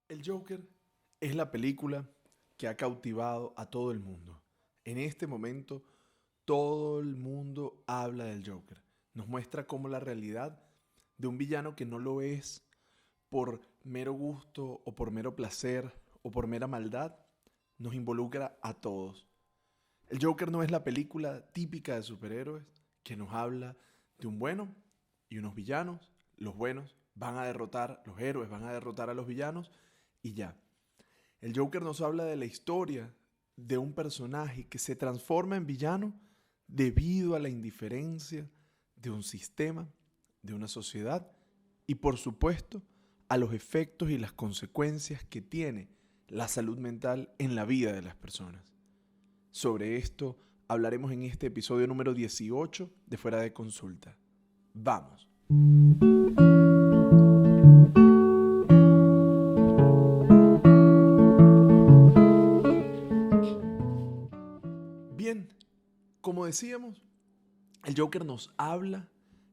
El Joker es la película que ha cautivado a todo el mundo. En este momento, todo el mundo habla del Joker. Nos muestra cómo la realidad de un villano que no lo es por mero gusto o por mero placer o por mera maldad, nos involucra a todos. El Joker no es la película típica de superhéroes que nos habla de un bueno y unos villanos. Los buenos van a derrotar, los héroes van a derrotar a los villanos y ya. El Joker nos habla de la historia de un personaje que se transforma en villano debido a la indiferencia de un sistema, de una sociedad y por supuesto a los efectos y las consecuencias que tiene la salud mental en la vida de las personas. Sobre esto hablaremos en este episodio número 18 de Fuera de Consulta. Vamos. Bien, como decíamos, el Joker nos habla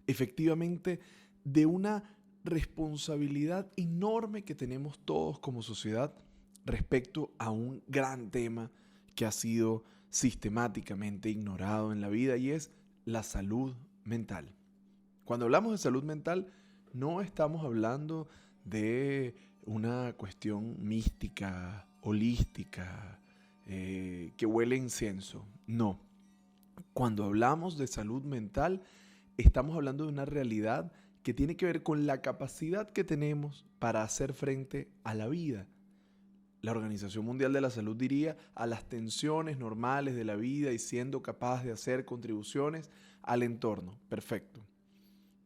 efectivamente de una responsabilidad enorme que tenemos todos como sociedad respecto a un gran tema que ha sido sistemáticamente ignorado en la vida y es la salud mental. Cuando hablamos de salud mental, no estamos hablando de una cuestión mística, holística, que huele a incienso. No. Cuando hablamos de salud mental, estamos hablando de una realidad que tiene que ver con la capacidad que tenemos para hacer frente a la vida. La Organización Mundial de la Salud diría a las tensiones normales de la vida y siendo capaz de hacer contribuciones al entorno. Perfecto.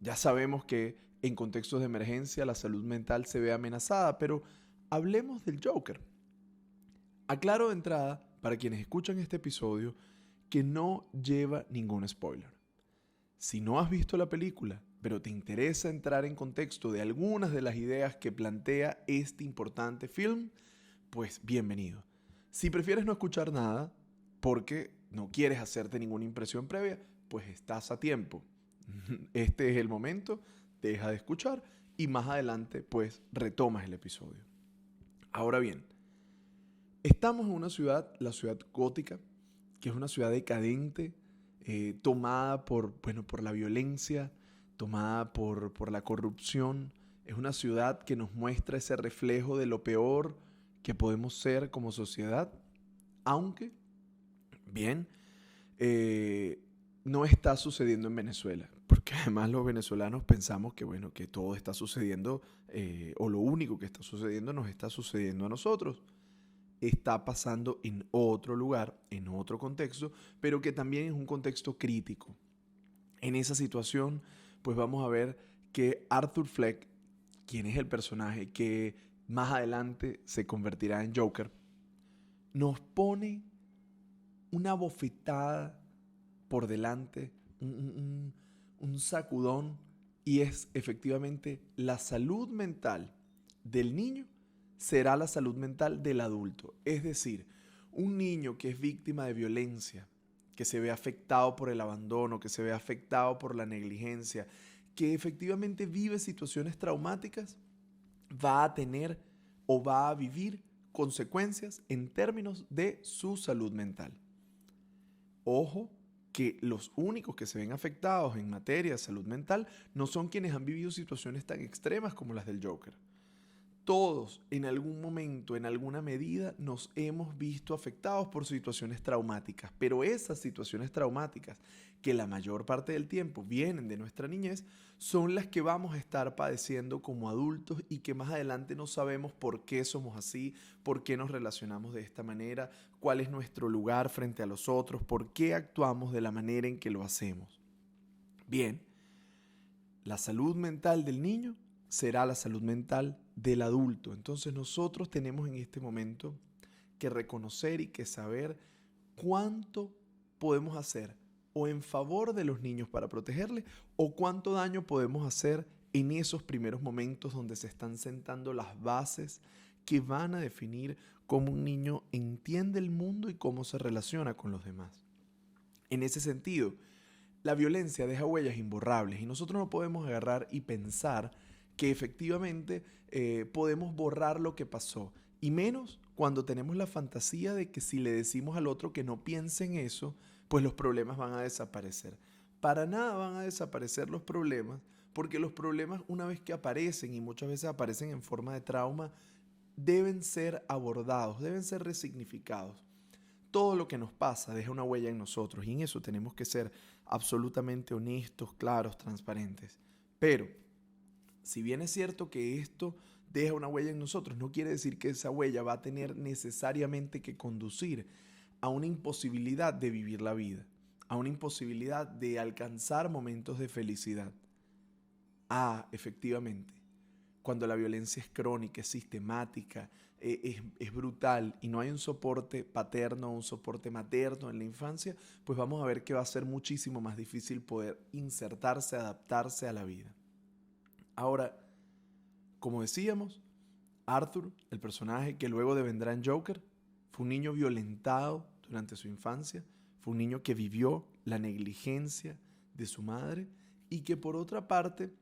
Ya sabemos que en contextos de emergencia la salud mental se ve amenazada, pero hablemos del Joker. Aclaro de entrada, para quienes escuchan este episodio, que no lleva ningún spoiler. Si no has visto la película, pero te interesa entrar en contexto de algunas de las ideas que plantea este importante film, pues bienvenido. Si prefieres no escuchar nada, porque no quieres hacerte ninguna impresión previa, pues estás a tiempo. Este es el momento, deja de escuchar y más adelante pues retomas el episodio. Ahora bien, estamos en una ciudad, la ciudad gótica, que es una ciudad decadente, tomada por la violencia, tomada por la corrupción. Es una ciudad que nos muestra ese reflejo de lo peor que podemos ser como sociedad, aunque, bien, eh, no está sucediendo en Venezuela, porque además los venezolanos pensamos que, bueno, que todo está sucediendo, o lo único que está sucediendo nos está sucediendo a nosotros. Está pasando en otro lugar, en otro contexto, pero que también es un contexto crítico. En esa situación, pues vamos a ver que Arthur Fleck, quien es el personaje que más adelante se convertirá en Joker, nos pone una bofetada por delante, un sacudón, y es efectivamente la salud mental del niño será la salud mental del adulto. Es decir, un niño que es víctima de violencia, que se ve afectado por el abandono, que se ve afectado por la negligencia, que efectivamente vive situaciones traumáticas, va a tener o va a vivir consecuencias en términos de su salud mental. Ojo, que los únicos que se ven afectados en materia de salud mental no son quienes han vivido situaciones tan extremas como las del Joker. Todos en algún momento, en alguna medida, nos hemos visto afectados por situaciones traumáticas, pero esas situaciones traumáticas, que la mayor parte del tiempo vienen de nuestra niñez, son las que vamos a estar padeciendo como adultos y que más adelante no sabemos por qué somos así, por qué nos relacionamos de esta manera, cuál es nuestro lugar frente a los otros, por qué actuamos de la manera en que lo hacemos. Bien, la salud mental del niño será la salud mental del adulto. Entonces nosotros tenemos en este momento que reconocer y que saber cuánto podemos hacer o en favor de los niños para protegerles o cuánto daño podemos hacer en esos primeros momentos donde se están sentando las bases que van a definir cómo un niño entiende el mundo y cómo se relaciona con los demás. En ese sentido, la violencia deja huellas imborrables y nosotros no podemos agarrar y pensar que efectivamente podemos borrar lo que pasó. Y menos cuando tenemos la fantasía de que si le decimos al otro que no piense en eso, pues los problemas van a desaparecer. Para nada van a desaparecer los problemas, porque los problemas, una vez que aparecen, y muchas veces aparecen en forma de trauma, deben ser abordados, deben ser resignificados. Todo lo que nos pasa deja una huella en nosotros, y en eso tenemos que ser absolutamente honestos, claros, transparentes. Pero, si bien es cierto que esto deja una huella en nosotros, no quiere decir que esa huella va a tener necesariamente que conducir a una imposibilidad de vivir la vida, a una imposibilidad de alcanzar momentos de felicidad. Efectivamente, cuando la violencia es crónica, es sistemática, es brutal y no hay un soporte paterno o un soporte materno en la infancia, pues vamos a ver que va a ser muchísimo más difícil poder insertarse, adaptarse a la vida. Ahora, como decíamos, Arthur, el personaje que luego devendrá en Joker, fue un niño violentado durante su infancia, fue un niño que vivió la negligencia de su madre y que por otra parte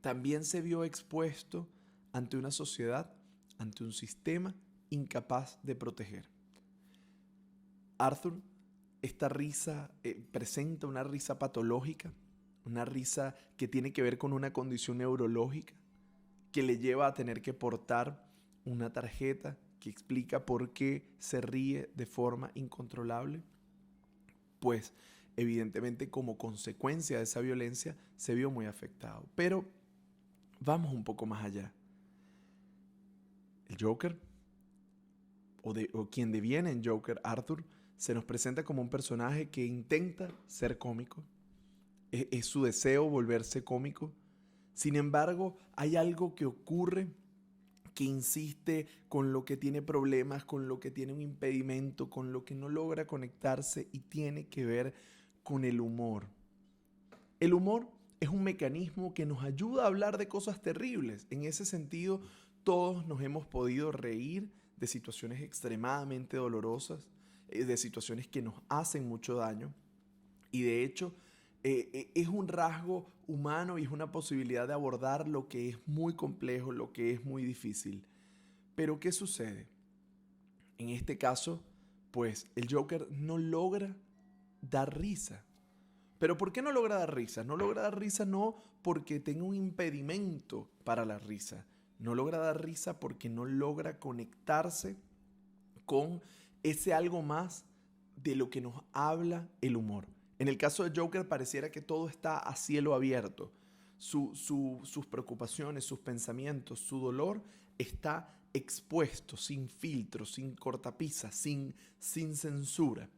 también se vio expuesto ante una sociedad, ante un sistema incapaz de proteger. Arthur, esta risa presenta una risa patológica, una risa que tiene que ver con una condición neurológica que le lleva a tener que portar una tarjeta que explica por qué se ríe de forma incontrolable. Pues evidentemente como consecuencia de esa violencia se vio muy afectado. Pero vamos un poco más allá. El Joker, o quien deviene en Joker, Arthur, se nos presenta como un personaje que intenta ser cómico. Es su deseo volverse cómico. Sin embargo, hay algo que ocurre que insiste con lo que tiene problemas, con lo que tiene un impedimento, con lo que no logra conectarse y tiene que ver con el humor. El humor es un mecanismo que nos ayuda a hablar de cosas terribles. En ese sentido, todos nos hemos podido reír de situaciones extremadamente dolorosas, de situaciones que nos hacen mucho daño. Y de hecho, es un rasgo humano y es una posibilidad de abordar lo que es muy complejo, lo que es muy difícil. Pero ¿qué sucede? En este caso, pues el Joker no logra dar risa. ¿Pero por qué no logra dar risa? No logra dar risa no porque tenga un impedimento para la risa. No logra dar risa porque no logra conectarse con ese algo más de lo que nos habla el humor. En el caso de Joker pareciera que todo está a cielo abierto. Sus preocupaciones, sus pensamientos, su dolor está expuesto, sin filtro, sin cortapisas, sin censura.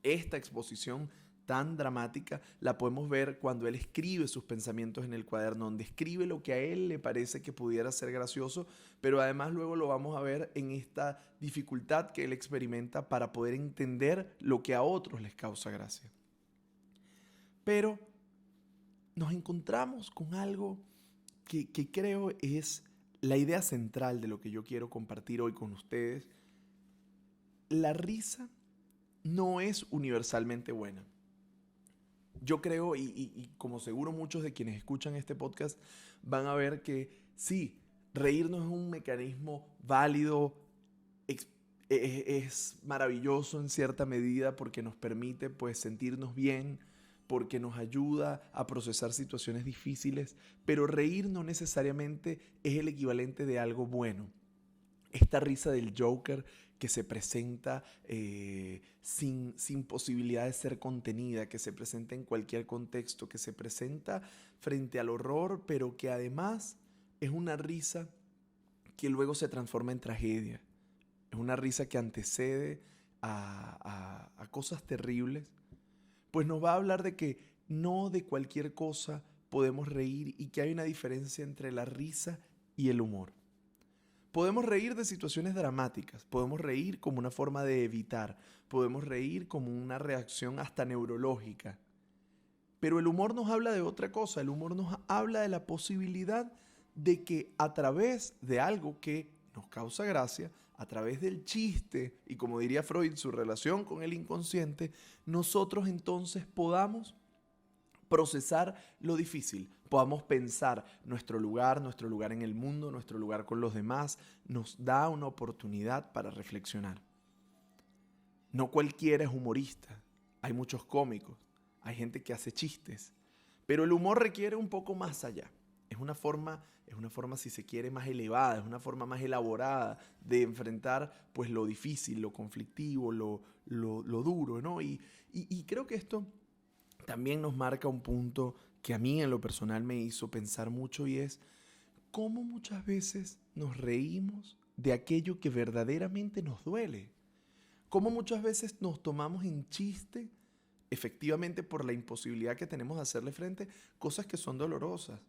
Esta exposición tan dramática la podemos ver cuando él escribe sus pensamientos en el cuaderno, donde escribe lo que a él le parece que pudiera ser gracioso, pero además luego lo vamos a ver en esta dificultad que él experimenta para poder entender lo que a otros les causa gracia. Pero nos encontramos con algo que creo es la idea central de lo que yo quiero compartir hoy con ustedes. La risa no es universalmente buena. Yo creo, y como seguro muchos de quienes escuchan este podcast van a ver que sí, reírnos es un mecanismo válido, es maravilloso en cierta medida porque nos permite pues sentirnos bien, porque nos ayuda a procesar situaciones difíciles, pero reír no necesariamente es el equivalente de algo bueno. Esta risa del Joker que se presenta sin posibilidad de ser contenida, que se presenta en cualquier contexto, que se presenta frente al horror, pero que además es una risa que luego se transforma en tragedia. Es una risa que antecede a cosas terribles. Pues nos va a hablar de que no de cualquier cosa podemos reír y que hay una diferencia entre la risa y el humor. Podemos reír de situaciones dramáticas, podemos reír como una forma de evitar, podemos reír como una reacción hasta neurológica. Pero el humor nos habla de otra cosa, el humor nos habla de la posibilidad de que a través de algo que nos causa gracia, a través del chiste y como diría Freud, su relación con el inconsciente, nosotros entonces podamos procesar lo difícil, podamos pensar nuestro lugar en el mundo, nuestro lugar con los demás, nos da una oportunidad para reflexionar. No cualquiera es humorista, hay muchos cómicos, hay gente que hace chistes, pero el humor requiere un poco más allá. Es una forma, si se quiere, más elevada, es una forma más elaborada de enfrentar pues lo difícil, lo conflictivo, lo duro, ¿no? Y creo que esto también nos marca un punto que a mí en lo personal me hizo pensar mucho, y es cómo muchas veces nos reímos de aquello que verdaderamente nos duele. Cómo muchas veces nos tomamos en chiste, efectivamente por la imposibilidad que tenemos de hacerle frente, cosas que son dolorosas,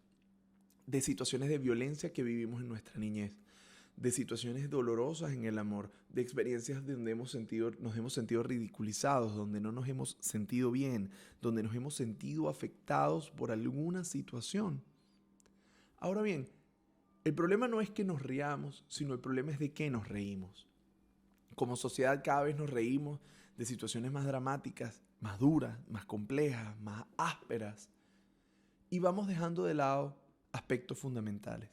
de situaciones de violencia que vivimos en nuestra niñez, de situaciones dolorosas en el amor, de experiencias donde nos hemos sentido ridiculizados, donde no nos hemos sentido bien, donde nos hemos sentido afectados por alguna situación. Ahora bien, el problema no es que nos riamos, sino el problema es de qué nos reímos. Como sociedad cada vez nos reímos de situaciones más dramáticas, más duras, más complejas, más ásperas, y vamos dejando de lado aspectos fundamentales.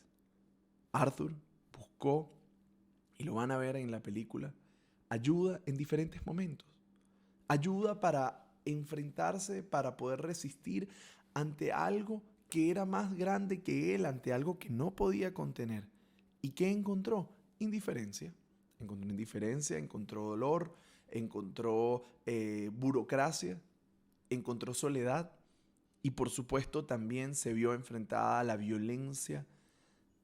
Arthur buscó, y lo van a ver en la película, ayuda en diferentes momentos. Ayuda para enfrentarse, para poder resistir ante algo que era más grande que él, ante algo que no podía contener. ¿Y qué encontró? Indiferencia. Encontró indiferencia, encontró dolor, encontró burocracia, encontró soledad, y por supuesto también se vio enfrentada a la violencia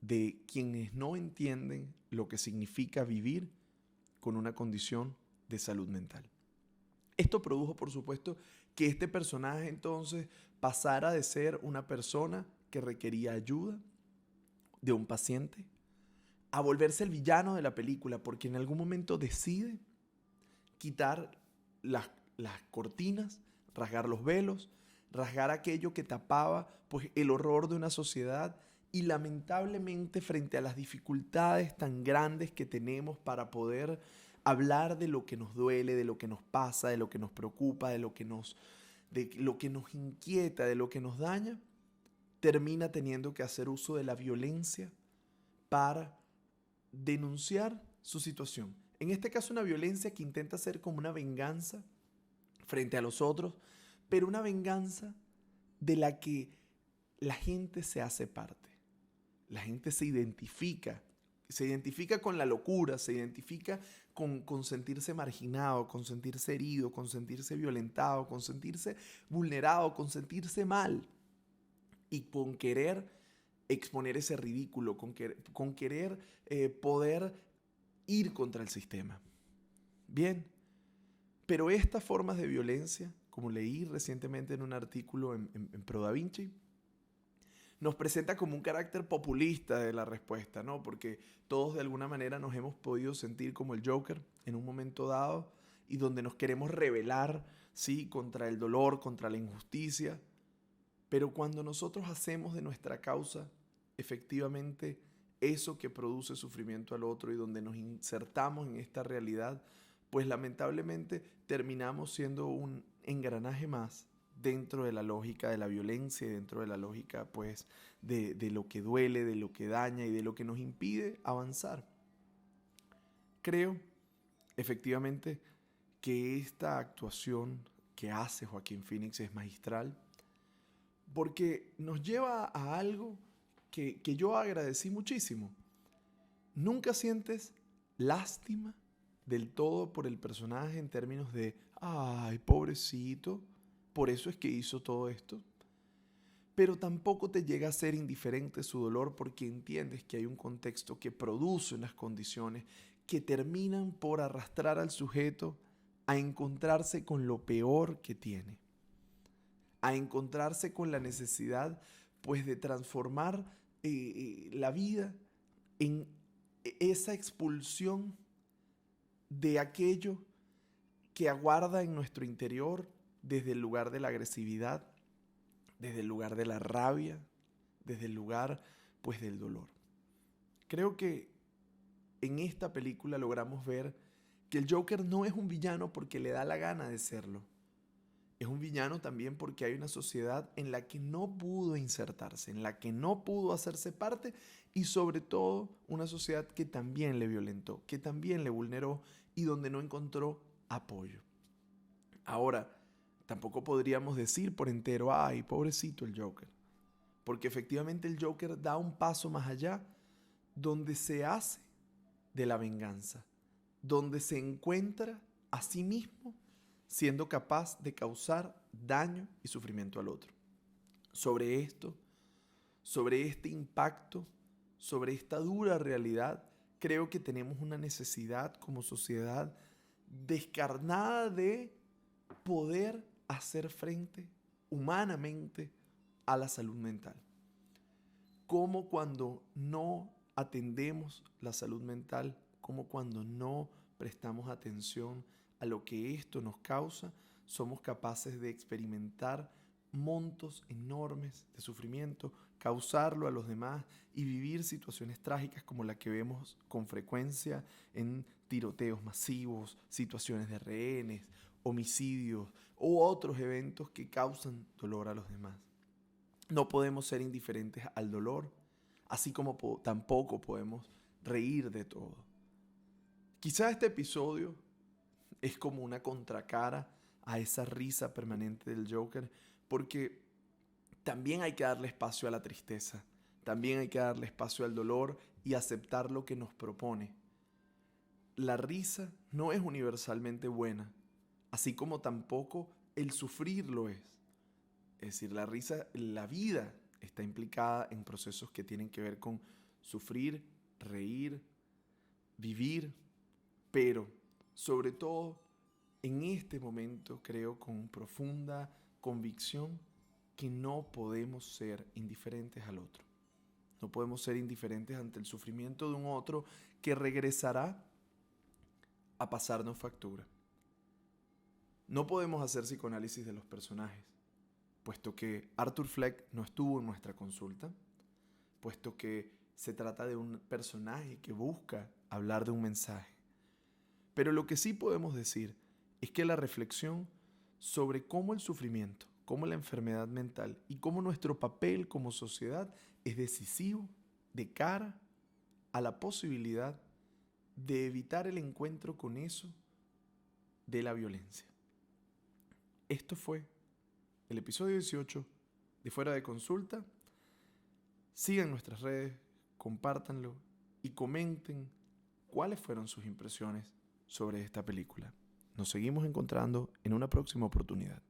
de quienes no entienden lo que significa vivir con una condición de salud mental. Esto produjo, por supuesto, que este personaje entonces pasara de ser una persona que requería ayuda de un paciente a volverse el villano de la película, porque en algún momento decide quitar las cortinas, rasgar los velos, rasgar aquello que tapaba pues, el horror de una sociedad. Y lamentablemente, frente a las dificultades tan grandes que tenemos para poder hablar de lo que nos duele, de lo que nos pasa, de lo que nos preocupa, de lo que nos inquieta, de lo que nos daña, termina teniendo que hacer uso de la violencia para denunciar su situación. En este caso, una violencia que intenta ser como una venganza frente a los otros, pero una venganza de la que la gente se hace parte. La gente se identifica con la locura, se identifica con sentirse marginado, con sentirse herido, con sentirse violentado, con sentirse vulnerado, con sentirse mal, y con querer exponer ese ridículo, con querer poder ir contra el sistema. Bien, pero estas formas de violencia, como leí recientemente en un artículo en Pro Da Vinci, nos presenta como un carácter populista de la respuesta, ¿no? Porque todos de alguna manera nos hemos podido sentir como el Joker en un momento dado, y donde nos queremos rebelar, ¿sí?, contra el dolor, contra la injusticia. Pero cuando nosotros hacemos de nuestra causa efectivamente eso que produce sufrimiento al otro, y donde nos insertamos en esta realidad, pues lamentablemente terminamos siendo un engranaje más dentro de la lógica de la violencia, y dentro de la lógica pues de lo que duele, de lo que daña y de lo que nos impide avanzar. Creo efectivamente que esta actuación que hace Joaquín Phoenix es magistral, porque nos lleva a algo que yo agradecí muchísimo. Nunca sientes lástima del todo por el personaje en términos de, ay, pobrecito, por eso es que hizo todo esto. Pero tampoco te llega a ser indiferente su dolor, porque entiendes que hay un contexto que produce unas condiciones que terminan por arrastrar al sujeto a encontrarse con lo peor que tiene, a encontrarse con la necesidad pues de transformar la vida en esa expulsión de aquello que aguarda en nuestro interior, desde el lugar de la agresividad, desde el lugar de la rabia, desde el lugar pues del dolor. Creo que en esta película logramos ver que el Joker no es un villano porque le da la gana de serlo. Es un villano también porque hay una sociedad en la que no pudo insertarse, en la que no pudo hacerse parte y sobre todo una sociedad que también le violentó, que también le vulneró y donde no encontró apoyo. Ahora, tampoco podríamos decir por entero, ay, pobrecito el Joker, porque efectivamente el Joker da un paso más allá donde se hace de la venganza, donde se encuentra a sí mismo siendo capaz de causar daño y sufrimiento al otro. Sobre esto, sobre este impacto, sobre esta dura realidad, creo que tenemos una necesidad como sociedad descarnada de poder hacer frente humanamente a la salud mental. Como cuando no atendemos la salud mental, como cuando no prestamos atención a lo que esto nos causa, somos capaces de experimentar montos enormes de sufrimiento, causarlo a los demás y vivir situaciones trágicas como la que vemos con frecuencia en tiroteos masivos, situaciones de rehenes, homicidios u otros eventos que causan dolor a los demás. No podemos ser indiferentes al dolor, así como tampoco podemos reír de todo. Quizá este episodio es como una contracara a esa risa permanente del Joker, porque también hay que darle espacio a la tristeza, también hay que darle espacio al dolor y aceptar lo que nos propone. La risa no es universalmente buena, así como tampoco el sufrir lo es. Es decir, la risa, la vida está implicada en procesos que tienen que ver con sufrir, reír, vivir, pero sobre todo en este momento creo con profunda convicción que no podemos ser indiferentes al otro. No podemos ser indiferentes ante el sufrimiento de un otro que regresará a pasarnos factura. No podemos hacer psicoanálisis de los personajes, puesto que Arthur Fleck no estuvo en nuestra consulta, puesto que se trata de un personaje que busca hablar de un mensaje. Pero lo que sí podemos decir es que la reflexión sobre cómo el sufrimiento, cómo la enfermedad mental y cómo nuestro papel como sociedad es decisivo de cara a la posibilidad de evitar el encuentro con eso de la violencia. Esto fue el episodio 18 de Fuera de Consulta. Sigan nuestras redes, compártanlo y comenten cuáles fueron sus impresiones sobre esta película. Nos seguimos encontrando en una próxima oportunidad.